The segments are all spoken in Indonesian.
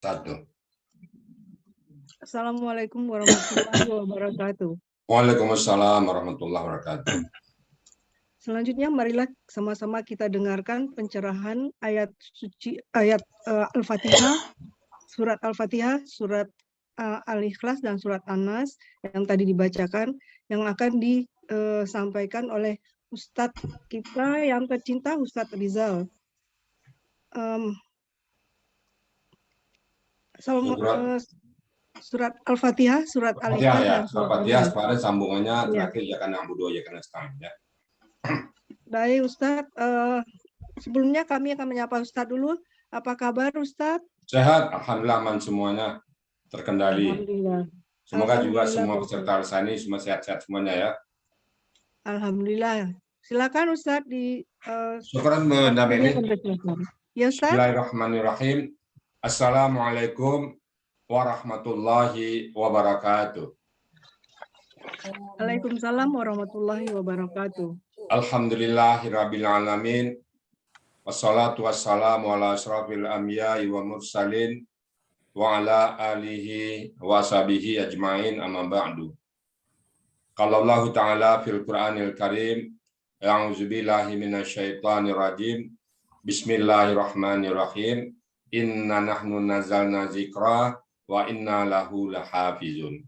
Satu. Assalamualaikum warahmatullahi wabarakatuh. Waalaikumsalam warahmatullahi wabarakatuh. Selanjutnya marilah sama-sama kita dengarkan pencerahan ayat suci Al-Fatihah, surat Al-Fatihah, surat Al-Ikhlas dan surat An-Nas yang tadi dibacakan, yang akan disampaikan oleh Ustadz kita yang tercinta, Ustadz Rizal. Surat Al-Fatihah, surat Al-Ikhlas ya. dan surat Al-Fatihah An-Nas. kemarin sambungannya terakhir ya kan na'budu ya kan nasta'in ya. Baik Ustadz, sebelumnya kami akan menyapa Ustadz dulu. Apa kabar Ustadz? Sehat, alhamdulillah aman semuanya, terkendali. Alhamdulillah. Semoga juga semua peserta ini semua sehat-sehat semuanya ya. Alhamdulillah. Silakan Ustadz di Syukran mendampingi. Ya Ustadz. Bismillahirrahmanirrahim. Assalamualaikum warahmatullahi wabarakatuh. Waalaikumsalam warahmatullahi wabarakatuh. Alhamdulillahirabbil alamin. Wassalatu wassalamu ala asrafil anbiya'i wa mursalin wa ala alihi wa sahbihi ajmain amma ba'du. Qala Allah Ta'ala fil Qur'anil Karim, a'udzubillahi minasyaitonir rajim. Bismillahirrahmanirrahim. Inna nahnu nazzalna dzikra wa inna lahu lahafizun.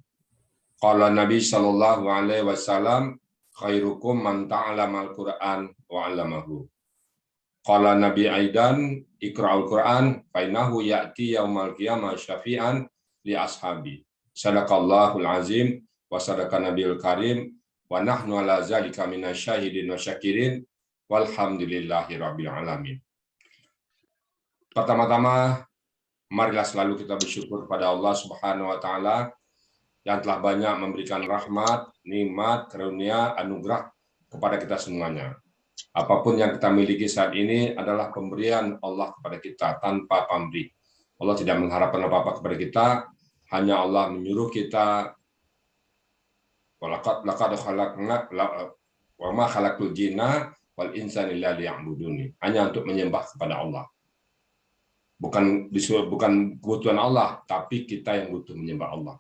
Qala Nabi sallallahu alaihi wasallam, khairukum man ta'allamal Qur'an wa 'allamahu. Qala Nabi aidan, iqra'ul Qur'an fa innahu ya'ti yaumal qiyamah syafi'an li ashabi. Sadaqallahul azim wa sadaqa nabiyul karim wa nahnu ala zalika minasyahidin wa syakirin walhamdulillahi rabbil alamin. Pertama-tama marilah selalu kita bersyukur kepada Allah Subhanahu wa taala yang telah banyak memberikan rahmat, nikmat, karunia, anugerah kepada kita semuanya. Apapun yang kita miliki saat ini adalah pemberian Allah kepada kita tanpa pamrih. Allah tidak mengharapkan apa-apa kepada kita, hanya Allah menyuruh kita laqad khalaqna wa ma khalaqtul jinna wal insana illa liya'buduni. Hanya untuk menyembah kepada Allah. Bukan kebutuhan Allah, tapi kita yang butuh menyembah Allah.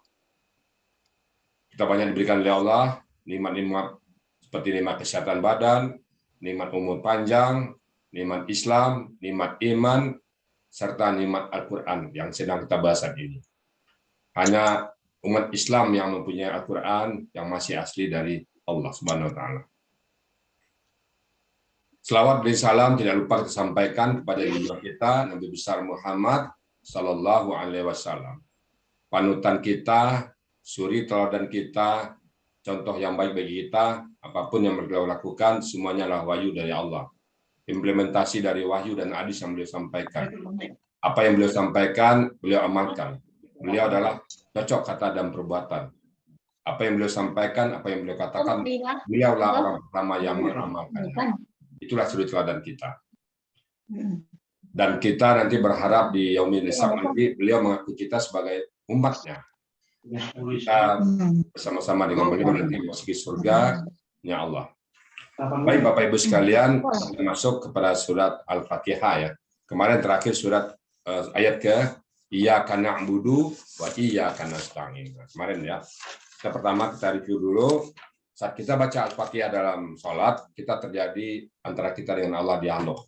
Kita banyak diberikan oleh Allah nikmat-nikmat seperti nikmat kesehatan badan, nikmat umur panjang, nikmat Islam, nikmat iman, serta nikmat Al-Quran yang sedang kita bahas saat ini. Hanya umat Islam yang mempunyai Al-Quran yang masih asli dari Allah Subhanahu wa taala. Selawat dan salam tidak lupa kita sampaikan kepada junjungan kita Nabi besar Muhammad sallallahu alaihi wasallam. Panutan kita, suri teladan kita, contoh yang baik bagi kita, apapun yang beliau lakukan semuanya adalah wahyu dari Allah. Implementasi dari wahyu dan hadis yang beliau sampaikan. Apa yang beliau sampaikan, beliau amalkan. Beliau adalah cocok kata dan perbuatan. Apa yang beliau sampaikan, apa yang beliau katakan, beliaulah orang pertama yang mengamalkannya. Itulah suri teladan kita. Dan kita nanti berharap di Yaumil Hisab nanti beliau mengaku kita sebagai umatnya. Kita bersama-sama dengan beliau nanti memasuki surga ya Allah. Baik Bapak Ibu sekalian, kita masuk kepada surat Al-Fatihah ya. Kemarin terakhir surat ayat ke Iyyaka na'budu wa iyyaka nasta'in. Kemarin ya. Pertama kita review dulu. Saat kita baca Al-Fatihah dalam sholat, kita terjadi antara kita dengan Allah dialog.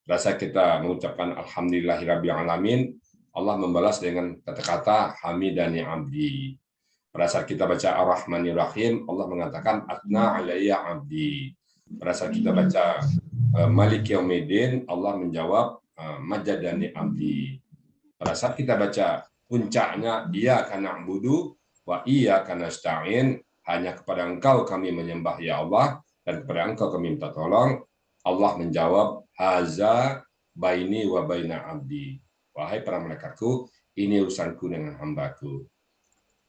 Rasa kita mengucapkan Alhamdulillahirabbil alamin, Allah membalas dengan kata-kata Hamidani abdi. Pada saat kita baca Ar-Rahmanir-Rahim, Allah mengatakan Atna alayya abdi. Pada saat kita baca Malik Yaumiddin, Allah menjawab Majadani abdi. Pada saat kita baca puncaknya Iyyaka na'budu wa iyyaka nasta'in, hanya kepada Engkau kami menyembah ya Allah dan kepada Engkau kami minta tolong. Allah menjawab haza baini wa baina abdi. Wahai para malaikatku, ini urusanku dengan hambaku.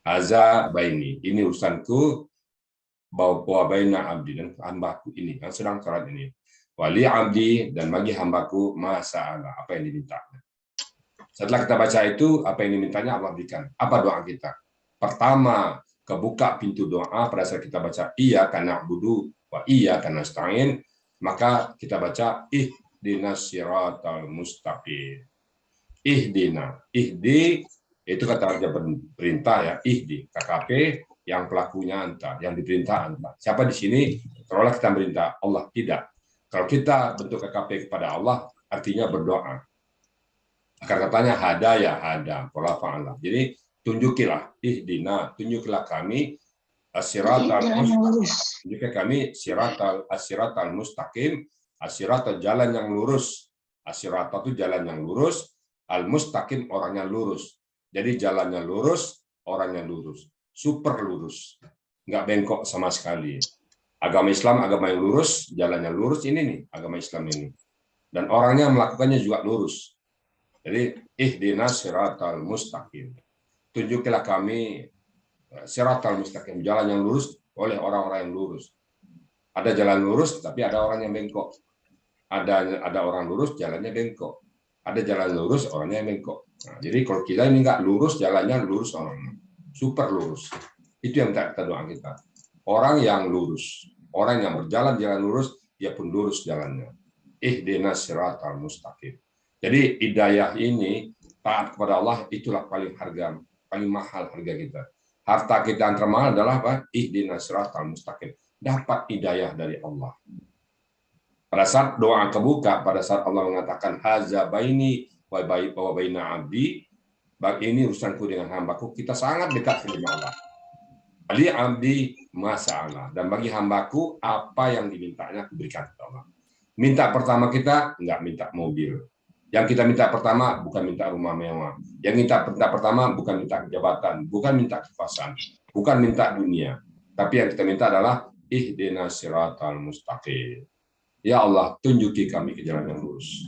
Haza baini, ini urusanku wa baina abdi, dan hambaku ini yang sedang sholat ini. Wali abdi, dan bagi hambaku masa'ala, apa yang diminta. Setelah kita baca itu, apa yang dimintanya Allah berikan. Apa doa kita? Pertama, kebuka pintu doa pada saat kita baca Iyyaka na'budu wa iyyaka nasta'in, maka kita baca ihdinas siratal mustaqim. Ihdina. Ihdi itu kata kerja perintah ya. Ihdi. KKP yang pelakunya anta, yang diperintah anta. Siapa di sini? Kalau kita merintah Allah, tidak. Kalau kita bentuk KKP kepada Allah, artinya berdoa. Akar katanya hada ya hada, pola fa'ala. Jadi tunjukilah, ihdina, tunjukilah kami asiratal mustaqim. Tunjukilah kami asiratal mustaqim, asiratal jalan yang lurus. Asiratal itu jalan yang lurus, al mustaqim orangnya lurus. Jadi jalannya lurus, orangnya lurus, super lurus, nggak bengkok sama sekali. Agama Islam agama yang lurus, jalannya lurus, ini nih agama Islam ini. Dan orangnya melakukannya juga lurus. Jadi ihdinas siratal mustaqim. Tunjukilah kami siratal mustaqim, jalan yang lurus oleh orang-orang yang lurus. Ada jalan lurus tapi ada orang yang bengkok. Ada orang lurus jalannya bengkok. Ada jalan lurus orangnya yang bengkok. Nah, jadi kalau kita ini nggak lurus jalannya, lurus orangnya. Super lurus. Itu yang kita doa kita. Orang yang lurus, orang yang berjalan jalan lurus, dia pun lurus jalannya. Ihdinas siratal mustaqim. Jadi hidayah ini, taat kepada Allah, itulah paling mahal harga kita. Harta kita yang termahal adalah apa? Ihdinas siratal mustaqim. Dapat hidayah dari Allah. Pada saat doa kebuka, pada saat Allah mengatakan haza baini wa baina abdi, ini urusanku dengan hambaku, kita sangat dekat dengan Allah. Ali abdi masalah, dan bagi hambaku apa yang dimintanya diberikan kepada Allah. Minta pertama kita nggak minta mobil. Yang kita minta pertama bukan minta rumah mewah. Yang kita minta pertama bukan minta jabatan, bukan minta kekuasaan, bukan minta dunia. Tapi yang kita minta adalah ihdinas siratal mustaqim. Ya Allah, tunjuki kami ke jalan yang lurus.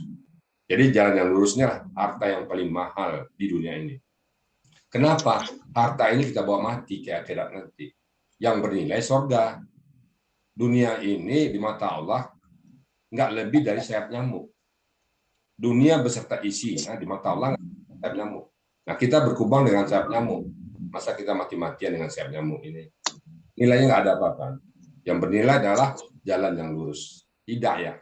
Jadi jalan yang lurusnya harta yang paling mahal di dunia ini. Kenapa? Harta ini kita bawa mati ke akhirat nanti. Yang bernilai surga. Dunia ini di mata Allah nggak lebih dari sayap nyamuk. Dunia beserta isinya di mata Allah sayap nyamuk. Nah, kita berkubang dengan sayap nyamuk. Masa kita mati-matian dengan sayap nyamuk ini? Nilainya nggak ada apa-apa. Yang bernilai adalah jalan yang lurus. Hidayah.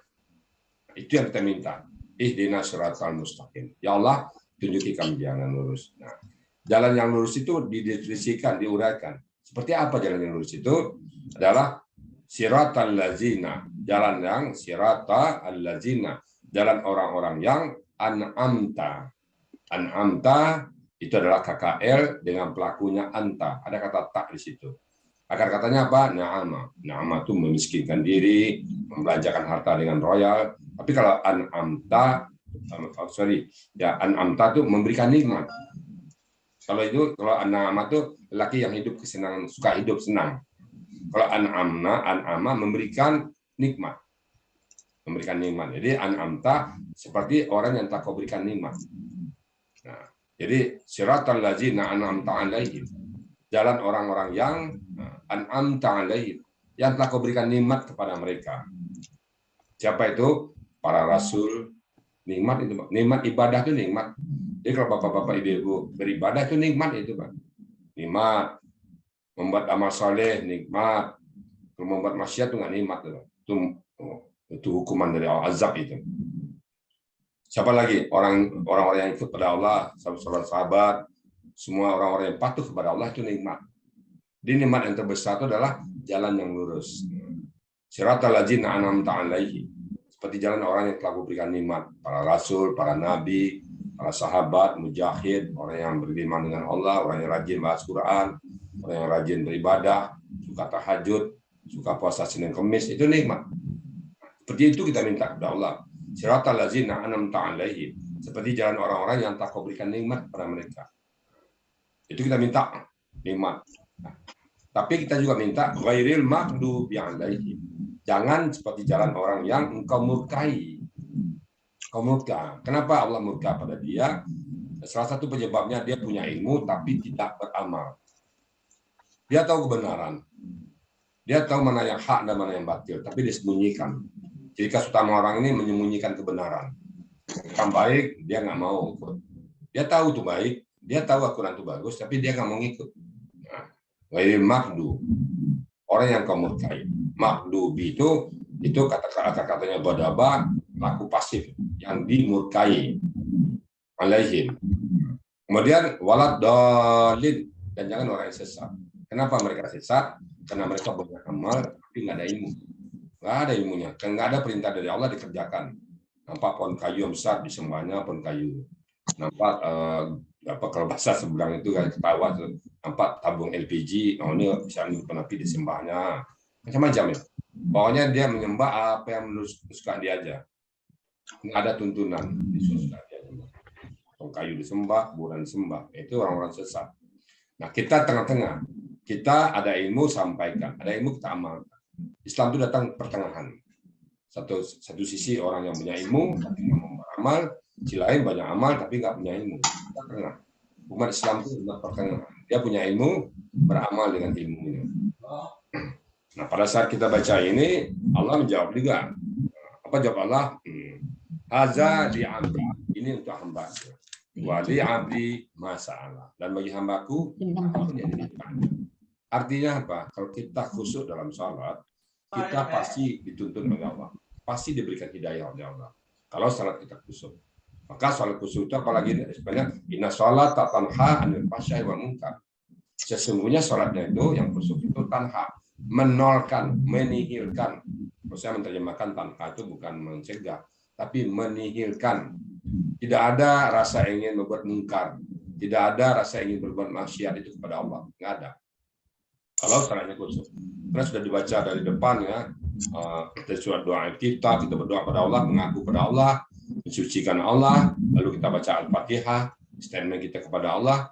Itu yang kita minta. Ihdinas siratal mustaqim. Ya Allah, tunjuki kami jalan yang lurus. Nah, jalan yang lurus itu didefinisikan, diuraikan. Seperti apa jalan yang lurus itu? Adalah siratal lazina. Jalan yang sirata al-lazina. Jalan orang-orang yang an'amta. An'amta itu adalah KKL dengan pelakunya anta. Ada kata tak di situ. Akar katanya apa? Na'ama. Na'ama itu memiskinkan diri, membelanjakan harta dengan royal. Tapi kalau an'amta, an'amta itu memberikan nikmat. Kalau an'ama itu laki yang hidup kesenangan, suka hidup senang. Kalau an'ama memberikan nikmat. Memberikan nikmat. Jadi an'amta seperti orang yang tak kau berikan nikmat. Nah, jadi siratal ladzina an'amta alaihim. Jalan orang-orang yang an'amta alaihim, yang telah kau berikan nikmat kepada mereka. Siapa itu? Para rasul. Nikmat itu, nikmat ibadah itu nikmat. Jadi kalau bapak-bapak ibu-ibu beribadah itu nikmat itu, Pak. Nikmat. Membuat amal soleh nikmat. Kalau membuat maksiat itu nggak nikmat. Itu hukuman dari Allah, azab itu. Siapa lagi? Orang-orang yang ikut pada Allah, sahabat-sahabat, semua orang-orang yang patuh kepada Allah itu nikmat. Di nikmat yang terbesar itu adalah jalan yang lurus. Siratal ladzina an'amta alaihim. Seperti jalan orang yang telah kuberikan nikmat, para rasul, para nabi, para sahabat, mujahid, orang yang beriman dengan Allah, orang yang rajin bahas Quran, orang yang rajin beribadah, suka tahajud, suka puasa Senin Kamis, itu nikmat. Seperti itu kita minta kepada Allah. Siratal ladzina an'amta alaihim. Seperti jalan orang-orang yang tak kau berikan nikmat kepada mereka. Itu kita minta nikmat. Tapi kita juga minta ghairil maghdubi alaihim. Jangan seperti jalan orang yang engkau murkai. Kau murka. Kenapa Allah murka pada dia? Salah satu penyebabnya dia punya ilmu tapi tidak beramal. Dia tahu kebenaran. Dia tahu mana yang hak dan mana yang batil, tapi dia sembunyikan. Jadi kasus utama orang ini menyembunyikan kebenaran. Yang baik, dia nggak mau ikut. Dia tahu itu baik, dia tahu Al-Quran itu bagus, tapi dia nggak mau ngikut. Ghairil maghdu, orang yang kau murkai. Maghdubi itu kata-katanya badaba, laku pasif yang dimurkai. alaihim. Kemudian walad dalin, dan jangan orang yang sesat. Kenapa mereka sesat? Karena mereka banyak amal tapi nggak ada ilmu. Nggak ada ilmunya. Kan nggak ada perintah dari Allah dikerjakan. Nampak pohon kayu yang besar disembahnya pohon kayu. Nampak kalau bahasa seberang itu kan ketawa tuh. Nampak tabung LPG, ini bisa menyimpan api disembahnya. Macam-macam ya. Pokoknya dia menyembah apa yang menurut suka dia aja. Nggak ada tuntunan di suka dia. Kayu disembah, bulan disembah. Itu orang-orang sesat. Nah, kita tengah-tengah. Kita ada ilmu, sampaikan. Ada ilmu, kita amalkan. Islam itu datang pertengahan. Satu sisi orang yang punya ilmu, tapi nggak mau beramal. Sisi lain banyak amal, tapi nggak punya ilmu. Kita tengah. Umat Islam itu umat pertengahan. Dia punya ilmu, beramal dengan ilmunya. Nah, pada saat kita baca ini, Allah menjawab juga. Apa jawab Allah? Haza li'abdi. Ini untuk hamba. Wali abdi masalah, dan bagi hambaku apapun yang ditanya. Artinya apa? Kalau kita khusyuk dalam salat, kita pasti dituntun oleh Allah, pasti diberikan hidayah oleh Allah. Kalau salat kita khusyuk, maka salat khusyuk itu apalagi sebenarnya inna salat tanha anil fahsya'i wal munkar. Sesungguhnya salatnya itu yang khusyuk itu tanha, menolkan, menihilkan. Saya menerjemahkan tanha itu bukan mencegah, tapi menihilkan. Tidak ada rasa ingin membuat mungkar, tidak ada rasa ingin berbuat maksiat itu kepada Allah, nggak ada. Kalau salatnya khusyuk, karena sudah dibaca dari depan ya, dari surat doa kita berdoa pada Allah, mengaku pada Allah, mensucikan Allah, lalu kita baca Al-Fatihah, statement kita kepada Allah.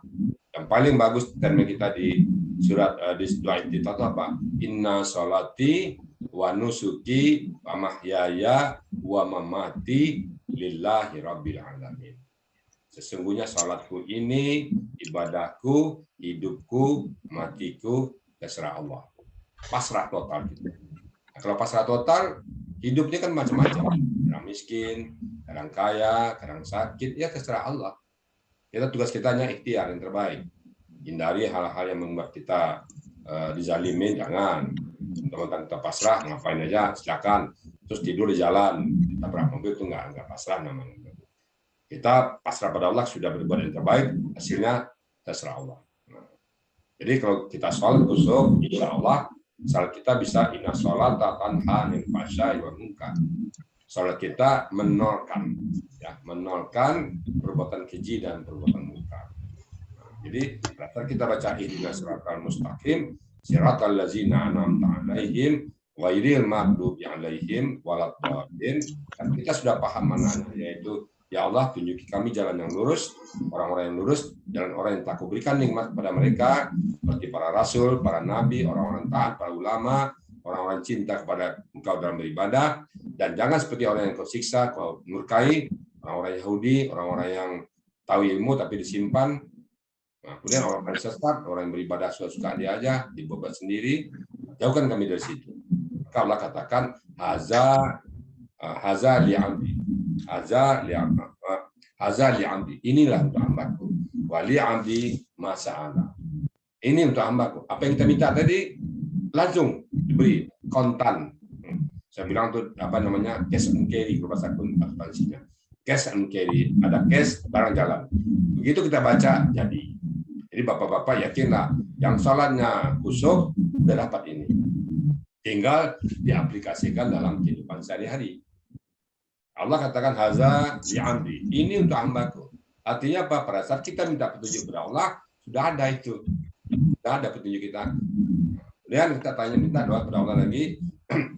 Yang paling bagus statement kita di surat di doa kita itu apa? Inna sholati wa nusuki wa mahyaya wa mamati lillahi rabbil alamin. Sesungguhnya salatku ini, ibadahku, hidupku, matiku, terserah Allah. Pasrah total gitu. Nah, kalau pasrah total, hidupnya kan macam-macam. Kadang miskin, kadang kaya, kadang sakit, ya terserah Allah. Kita tugas kita hanya ikhtiar yang terbaik. Hindari hal-hal yang membuat kita dizalimin, jangan. Teman-teman kita pasrah, ngapain aja, silakan. Terus tidur di jalan, tabrak mobil itu nggak pasrah namanya. Kita pasrah pada Allah, sudah berbuat yang terbaik, hasilnya terserah Allah. Nah, jadi kalau kita sholat khusyuk, insya Allah salat kita bisa inna sholata tanha anil fahsya'i wal munkar. Salat kita menolkan, ya, menolkan perbuatan keji dan perbuatan munkar. Nah, jadi kita baca ihdinas siratal mustaqim, siratal ladzina an'amta 'alaihim ghairil maghdubi 'alaihim waladdallin. Dan kita sudah paham maknanya, yaitu ya Allah, tunjuki kami jalan yang lurus, orang-orang yang lurus, jalan orang yang tak Kau berikan nikmat kepada mereka, seperti para rasul, para nabi, orang-orang taat, para ulama, orang-orang cinta kepada Engkau dalam beribadah, dan jangan seperti orang yang Kau siksa, Kau murkai, orang-orang Yahudi, orang-orang yang tahu ilmu tapi disimpan. Nah, kemudian orang-orang sesat, orang yang beribadah suka-suka dia aja, dibebat sendiri, jauhkan kami dari situ. Maka Allah katakan, haza li'abdi. Haza li'abdi. Inilah untuk hambaku. Wa li'abdi masa'ala. Ini untuk hambaku. Apa yang kita minta tadi langsung diberi kontan. Saya bilang tuh apa namanya, cash and carry kalau bahasa Indonesia. Cash and carry, ada cash barang jalan. Begitu kita baca jadi. Jadi bapak-bapak yakinlah yang salatnya khusyuk udah dapat ini. Tinggal diaplikasikan dalam kehidupan sehari-hari. Allah katakan haza li'amdi. Ini untuk hambaku. Artinya apa? Pada saat kita minta petunjuk kepada Allah, sudah ada itu. Sudah ada petunjuk kita. Kemudian kita minta doa kepada Allah lagi.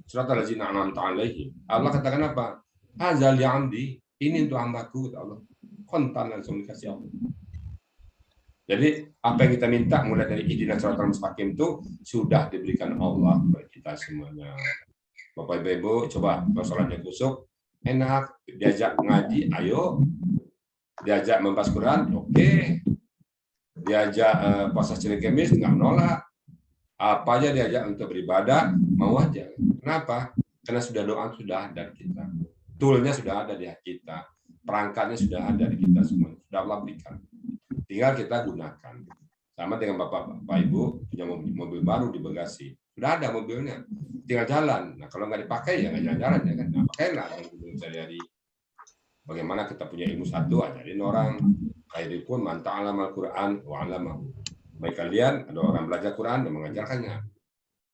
Suratul ladzina an'amta 'alaihim. Allah katakan apa? Haza li'amdi. Ini untuk hambaku, kata Allah. Kontan langsung dikasih Allah. Jadi apa yang kita minta mulai dari ihdinas siratal mustaqim itu sudah diberikan Allah kepada kita semuanya. Bapak Ibu, coba salatnya khusyuk, enak, diajak ngaji, ayo. Diajak membahas Quran, oke. Diajak puasa Senin Kamis, nggak menolak. Apa aja diajak untuk beribadah, mau aja. Kenapa? Karena sudah doa sudah ada di kita. Toolnya sudah ada di kita. Perangkatnya sudah ada di kita semua. Sudah Allah berikan. Tinggal kita gunakan. Sama dengan Bapak Ibu punya mobil baru di bagasi. Sudah ada mobilnya. Tinggal jalan. Nah, kalau nggak dipakai ya nggak jalan-jalan ya kan. Nah, pakailah mobil sehari-hari. Bagaimana kita punya ilmu satu, ajarin orang. Khairukum man ta'allama al-Qur'an wa 'allamahu. Baik kalian, ada orang belajar Quran dan mengajarkannya.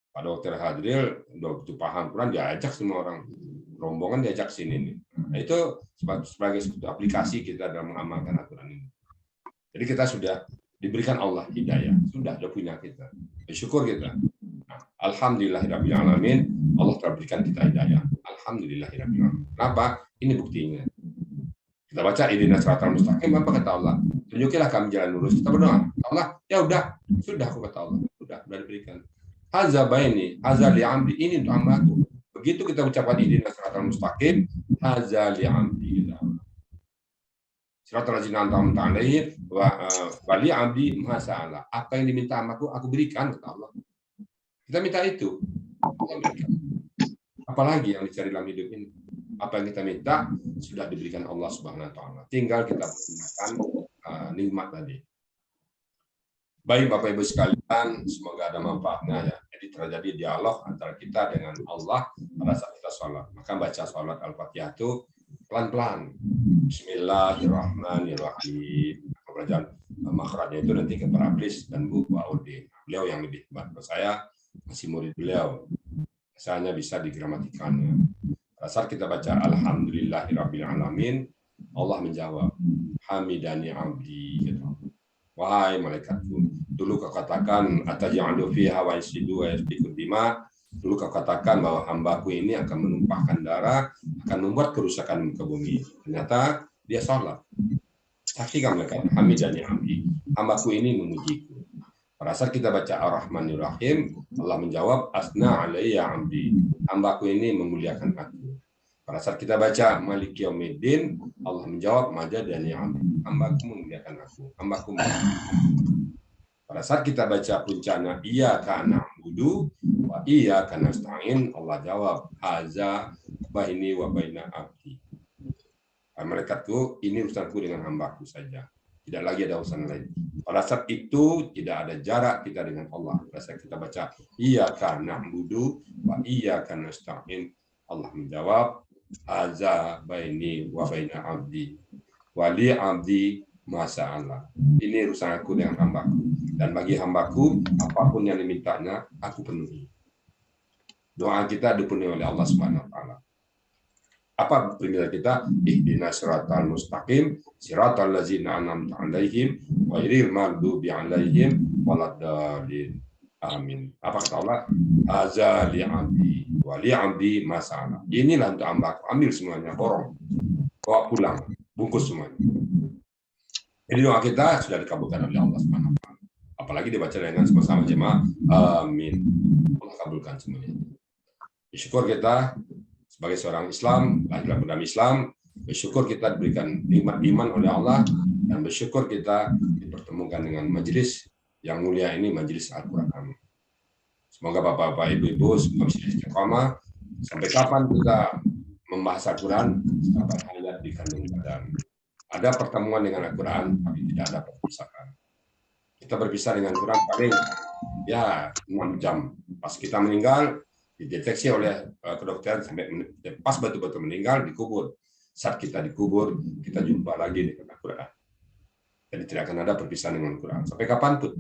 Pada waktu hadir, udah begitu paham Quran, diajak semua orang. Rombongan diajak sini nih. Nah, itu sebagai satu aplikasi kita dalam mengamalkan Al-Quran ini. Jadi kita sudah diberikan Allah hidayah, sudah punya kita. Bersyukur kita. Nah, alhamdulillahirabbil alamin, Allah telah berikan kita hidayah. Alhamdulillahirabbil alamin. Kenapa? Ini buktinya. Kita baca ihdinas siratal mustaqim, apa kata Allah? Tunjukilah kami jalan lurus. Kita berdoa, Allah, ya udah, sudah aku kata Allah, sudah diberikan. Haza baini, haza li'amri, ini untuk hambaku. Begitu kita ucapkan ihdinas siratal mustaqim, haza li'amri. Siratal ladzina an'amta 'alaihim wa li'amri ma sa'ala. Apa yang diminta hambaku, aku berikan kata Allah. Kita minta itu. Apalagi yang dicari dalam hidup ini? Apa yang kita minta sudah diberikan Allah Subhanahu wa taala. Tinggal kita gunakan nikmat tadi. Baik Bapak Ibu sekalian, semoga ada manfaatnya ya. Jadi terjadi dialog antara kita dengan Allah pada saat kita sholat. Maka baca sholat Al-Fatihah itu pelan-pelan. Bismillahirrahmanirrahim. Belajar makhrajnya itu nanti ke Parablis dan Bu Waudin. Beliau yang lebih hebat. Saya masih murid beliau. Misalnya bisa digramatikannya. Pada saat kita baca Alhamdulillahirabbil alamin, Allah menjawab, Hamidani abdi. Wahai malaikatku, dulu kau katakan ataj'alu fiha wa yasidu wa yasfiku dima. Dulu kau katakan bahwa hambaku ini akan menumpahkan darah, akan membuat kerusakan muka bumi. Ternyata dia sholat. Saksikan mereka, Hamidani abdi. Hambaku ini memujiku. Pada saat kita baca Ar-Rahmanir-Rahim, Allah menjawab, Asna alayya abdi. Hambaku ini memuliakan aku. Pada saat kita baca Maliki Yaumiddin, Allah menjawab, Majadani abdi. Hambaku memuliakan aku. Hambaku memuliakan aku. Pada saat kita baca puncana Iyyaka na'budu wa iyyaka nasta'in, Allah jawab, Haza baini wa baina abdi. Malaikatku, ini urusanku dengan hambaku saja. Tidak lagi ada urusan lain. Pada saat itu tidak ada jarak kita dengan Allah. Pada saat kita baca Iyyaka na'budu wa iyyaka nasta'in, Allah menjawab, Haza baini wa baina abdi. Wali abdi masa'allah. Ini urusan aku dengan hambaku. Dan bagi hambaku, apapun yang dimintanya, aku penuhi. Doa kita dipenuhi oleh Allah Subhanahu wa taala. Apa perintah kita? Ihdinas siratal mustaqim, siratal ladzina an'amta 'alaihim, ghairil maghdubi alaihim waladdallin. Amin. Apa kata Allah? Haza li'abdi wa li'abdi mas'ala. Inilah untuk hambaku. Ambil semuanya, borong. Bawa pulang, bungkus semuanya. Jadi doa kita sudah dikabulkan oleh Allah Subhanahu wa taala. Apalagi dibaca dengan sama-sama jemaah. Amin. Allah kabulkan semuanya. Bersyukur kita sebagai seorang Islam, lahir dalam Islam, bersyukur kita diberikan nikmat iman oleh Allah, dan bersyukur kita dipertemukan dengan majelis yang mulia ini, majelis Al-Quran. Semoga Bapak-Bapak, Ibu-Ibu, semua bisa istiqamah. Sampai kapan kita membahas Al-Quran? Sampai hayat di kandung badan. Ada pertemuan dengan Al-Quran, tapi tidak ada perpisahan. Kita berpisah dengan Al-Quran paling ya 6 jam. Pas kita meninggal, dideteksi oleh kedokteran sampai pas betul-betul meninggal, dikubur. Saat kita dikubur, kita jumpa lagi dengan Al-Quran. Jadi tidak akan ada perpisahan dengan Al-Quran. Sampai kapanpun.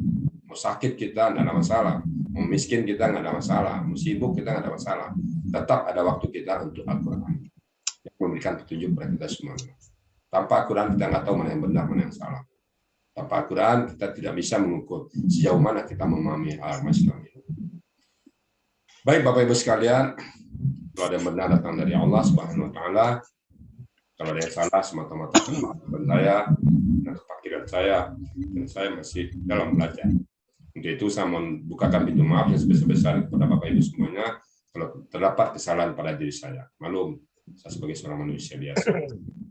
Mau sakit kita tidak ada masalah. Mau miskin kita tidak ada masalah. Mau sibuk kita tidak ada masalah. Tetap ada waktu kita untuk Al-Quran. Yang memberikan petunjuk kepada kita semuanya. Tanpa Al-Quran kita nggak tahu mana yang benar, mana yang salah. Tanpa Al-Quran kita tidak bisa mengukur sejauh mana kita memahami agama Islam ini. Baik Bapak Ibu sekalian, kalau ada yang benar datang dari Allah Subhanahu wa taala, kalau ada yang salah semata-mata kemampuan saya dan kefakiran saya, dan saya masih dalam belajar. Untuk itu saya membukakan pintu maaf yang sebesar-besar kepada Bapak Ibu semuanya kalau terdapat kesalahan pada diri saya. Maklum, saya sebagai seorang manusia biasa.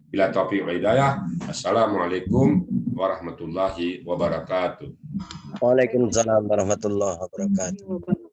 Bila taufiq wal hidayah, assalamualaikum warahmatullahi wabarakatuh. Waalaikumsalam warahmatullahi wabarakatuh.